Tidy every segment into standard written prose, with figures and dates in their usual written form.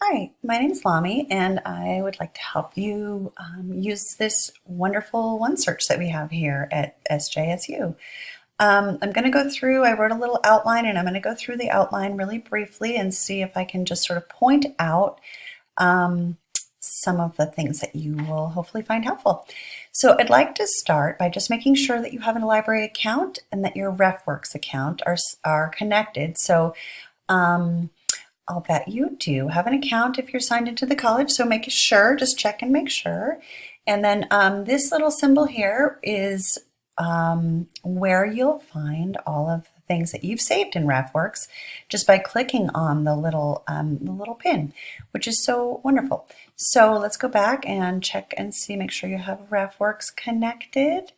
Hi, my name is Lami, and I would like to help you use this wonderful OneSearch that we have here at SJSU. I'm going to go through, I wrote a little outline, and I'm going to go through the outline really briefly and see if I can just sort of point out some of the things that you will hopefully find helpful. So I'd like to start by just making sure that you have a library account and that your RefWorks account are connected. So I'll bet you do have an account if you're signed into the college, so make sure, just check and make sure. And then this little symbol here is where you'll find all of the things that you've saved in RefWorks just by clicking on the little pin, which is so wonderful. So let's go back and check and see, make sure you have RefWorks connected.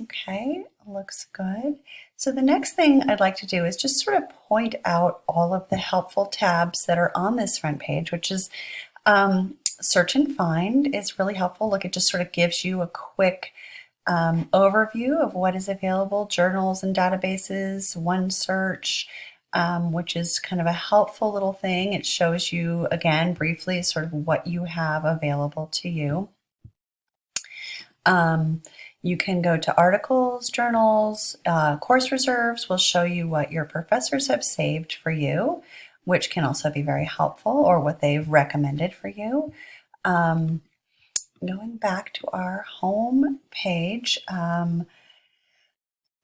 Okay, looks good. So the next thing I'd like to do is just sort of point out all of the helpful tabs that are on this front page, which is search and find is really helpful. Look, it just sort of gives you a quick overview of what is available, journals and databases, OneSearch, which is kind of a helpful little thing. It shows you, again, briefly sort of what you have available to you. You can go to articles, journals, course reserves will show you what your professors have saved for you, which can also be very helpful, or what they've recommended for you. Going back to our home page,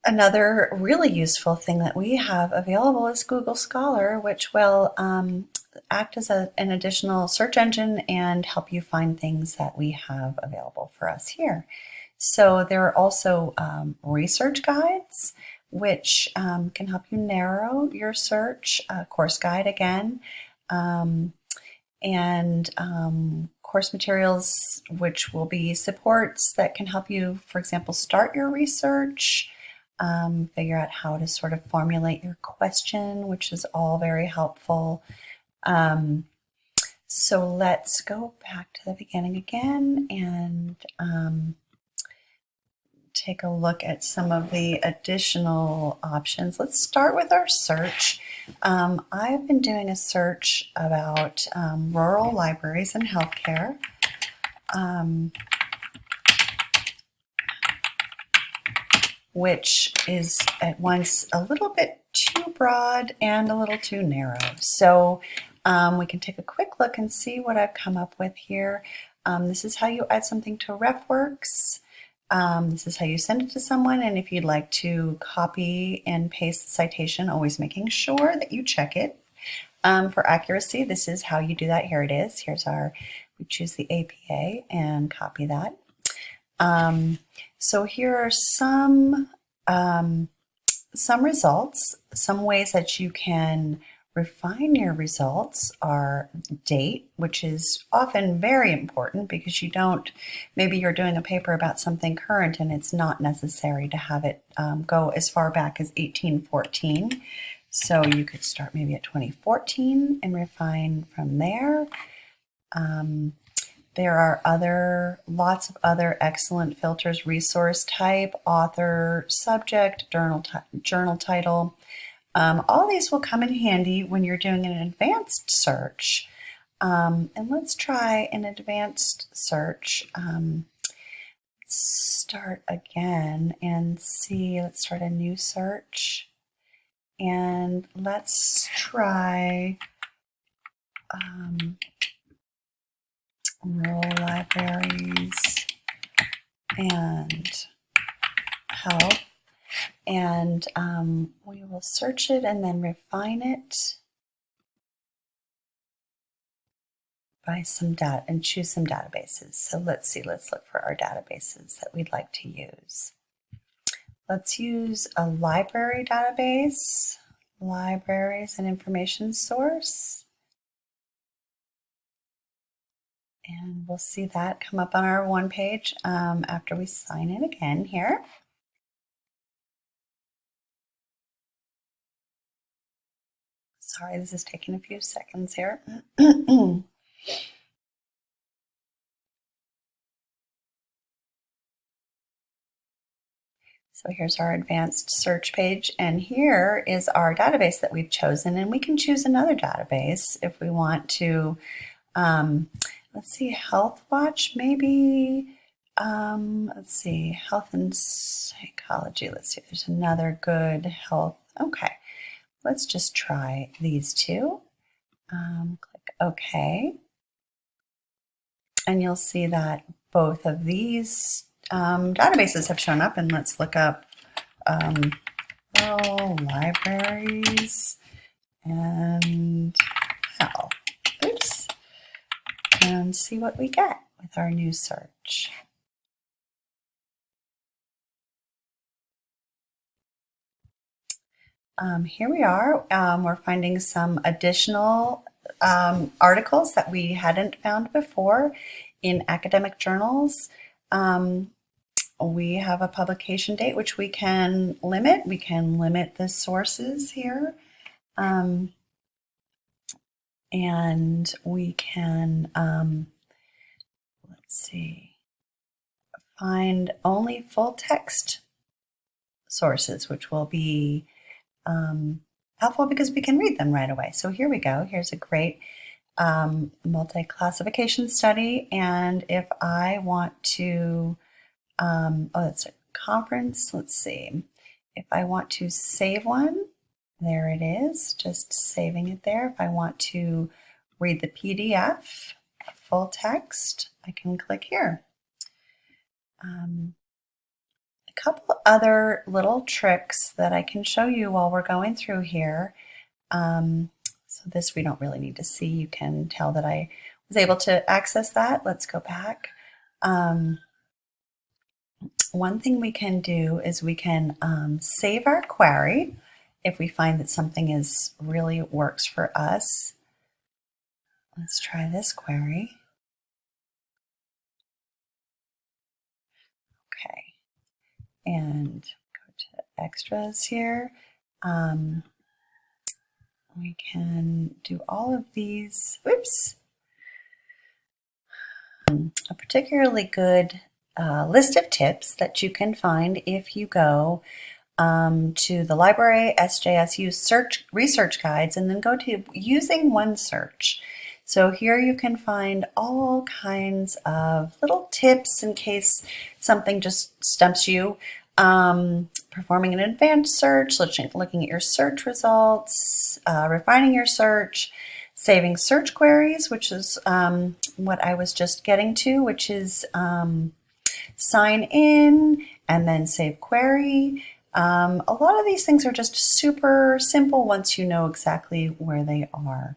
another really useful thing that we have available is Google Scholar, which will act as an additional search engine and help you find things that we have available for us here. So there are also research guides, which can help you narrow your search, course guide again, and course materials, which will be supports that can help you, for example, start your research, figure out how to sort of formulate your question, which is all very helpful. So let's go back to the beginning again and take a look at some of the additional options. Let's start with our search. I've been doing a search about rural libraries and healthcare. Which is at once a little bit too broad and a little too narrow. So we can take a quick look and see what I've come up with here. This is how you add something to RefWorks. This is how you send it to someone, and if you'd like to copy and paste the citation, always making sure that you check it for accuracy. This is how you do that. Here it is. We choose the APA and copy that. So here are some results. Some ways that you can refine your results are date, which is often very important because maybe you're doing a paper about something current and it's not necessary to have it go as far back as 1814. So you could start maybe at 2014 and refine from there. There are lots of other excellent filters: resource type, author, subject, journal title. All these will come in handy when you're doing an advanced search. And let's try an advanced search. Start again and see, let's start a new search. And let's try rural libraries and health. And we will search it and then refine it by some data and choose some databases. So let's see, let's look for our databases that we'd like to use. Let's use a library database, libraries and information source. And we'll see that come up on our one page after we sign in again here. Sorry, this is taking a few seconds here. So here's our advanced search page, and here is our database that we've chosen, and we can choose another database if we want to. Let's see, Health Watch maybe. Let's see, Health and Psychology. Let's see, there's another good health. Okay, let's just try these two. Click OK. And you'll see that both of these databases have shown up. And let's look up libraries and health. Oops. And see what we get with our new search. Here we are. We're finding some additional articles that we hadn't found before in academic journals. We have a publication date which we can limit. We can limit the sources here. And we can, let's see, find only full text sources, which will be helpful because we can read them right away. So here we go. Here's a great multi-classification study. And if I want to, oh, that's a conference. Let's see. If I want to save one, there it is, just saving it there. If I want to read the PDF, full text, I can click here. A couple other little tricks that I can show you while we're going through here. So this we don't really need to see. You can tell that I was able to access that. Let's go back. One thing we can do is we can save our query if we find that something really works for us. Let's try this query. Okay, and go to extras here. We can do all of these. Oops. A particularly good list of tips that you can find if you go to the library SJSU search research guides and then go to using OneSearch. So here you can find all kinds of little tips in case something just stumps you. Performing an advanced search, looking at your search results, refining your search, saving search queries, which is what I was just getting to, which is sign in and then save query. A lot of these things are just super simple once you know exactly where they are.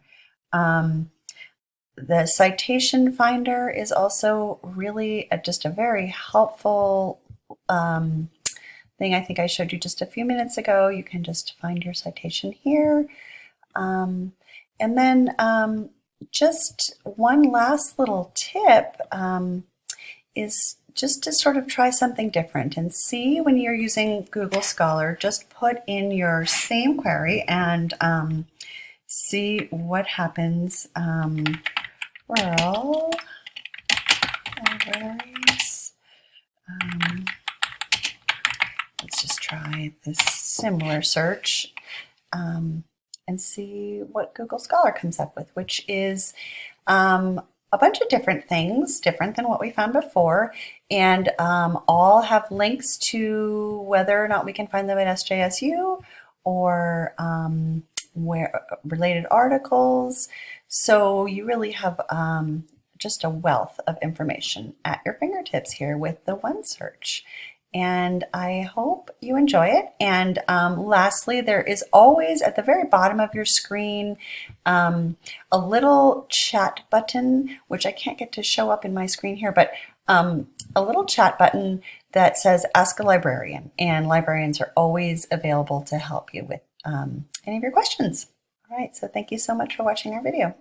The citation finder is also really just a very helpful thing. I think I showed you just a few minutes ago. You can just find your citation here. And then just one last little tip is just to sort of try something different and see when you're using Google Scholar, just put in your same query and see what happens. Rural libraries. Let's just try this similar search and see what Google Scholar comes up with, which is a bunch of different things, different than what we found before, and all have links to whether or not we can find them at SJSU or where related articles. So you really have just a wealth of information at your fingertips here with the OneSearch. And I hope you enjoy it. And lastly, there is always at the very bottom of your screen a little chat button, which I can't get to show up in my screen here, but a little chat button that says Ask a Librarian. And librarians are always available to help you with any of your questions. All right, so thank you so much for watching our video.